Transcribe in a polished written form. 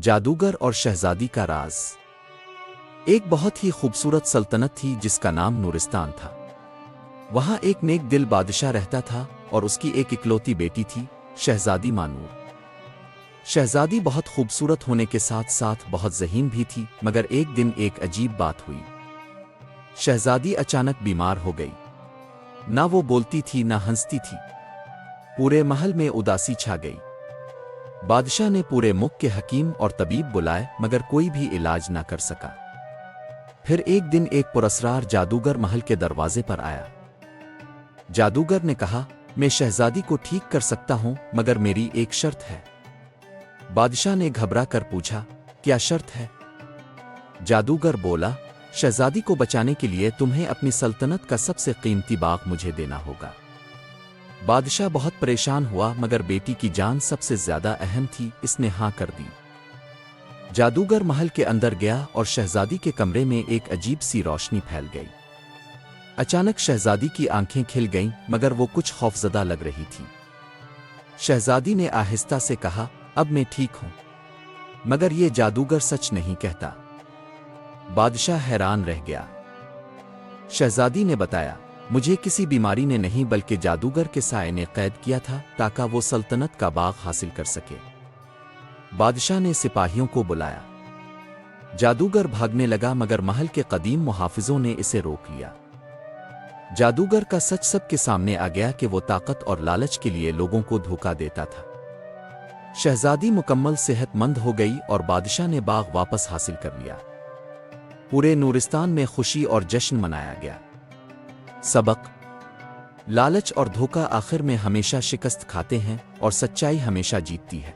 جادوگر اور شہزادی کا راز۔ ایک بہت ہی خوبصورت سلطنت تھی جس کا نام نورستان تھا۔ وہاں ایک نیک دل بادشاہ رہتا تھا اور اس کی ایک اکلوتی بیٹی تھی، شہزادی مانور۔ شہزادی بہت خوبصورت ہونے کے ساتھ ساتھ بہت ذہین بھی تھی، مگر ایک دن ایک عجیب بات ہوئی۔ شہزادی اچانک بیمار ہو گئی۔ نہ وہ بولتی تھی نہ ہنستی تھی۔ پورے محل میں اداسی چھا گئی۔ بادشاہ نے پورے ملک کے حکیم اور طبیب بلائے مگر کوئی بھی علاج نہ کر سکا۔ پھر ایک دن ایک پراسرار جادوگر محل کے دروازے پر آیا۔ جادوگر نے کہا، میں شہزادی کو ٹھیک کر سکتا ہوں مگر میری ایک شرط ہے۔ بادشاہ نے گھبرا کر پوچھا، کیا شرط ہے؟ جادوگر بولا، شہزادی کو بچانے کے لیے تمہیں اپنی سلطنت کا سب سے قیمتی باغ مجھے دینا ہوگا۔ بادشاہ بہت پریشان ہوا مگر بیٹی کی جان سب سے زیادہ اہم تھی، اس نے ہاں کر دی۔ جادوگر محل کے اندر گیا اور شہزادی کے کمرے میں ایک عجیب سی روشنی پھیل گئی۔ اچانک شہزادی کی آنکھیں کھل گئیں مگر وہ کچھ خوفزدہ لگ رہی تھی۔ شہزادی نے آہستہ سے کہا، اب میں ٹھیک ہوں، مگر یہ جادوگر سچ نہیں کہتا۔ بادشاہ حیران رہ گیا۔ شہزادی نے بتایا، مجھے کسی بیماری نے نہیں بلکہ جادوگر کے سائے نے قید کیا تھا تاکہ وہ سلطنت کا باغ حاصل کر سکے۔ بادشاہ نے سپاہیوں کو بلایا۔ جادوگر بھاگنے لگا مگر محل کے قدیم محافظوں نے اسے روک لیا۔ جادوگر کا سچ سب کے سامنے آ گیا کہ وہ طاقت اور لالچ کے لیے لوگوں کو دھوکہ دیتا تھا۔ شہزادی مکمل صحت مند ہو گئی اور بادشاہ نے باغ واپس حاصل کر لیا۔ پورے نورستان میں خوشی اور جشن منایا گیا۔ سبق: لالچ اور دھوکہ آخر میں ہمیشہ شکست کھاتے ہیں اور سچائی ہمیشہ جیتتی ہے۔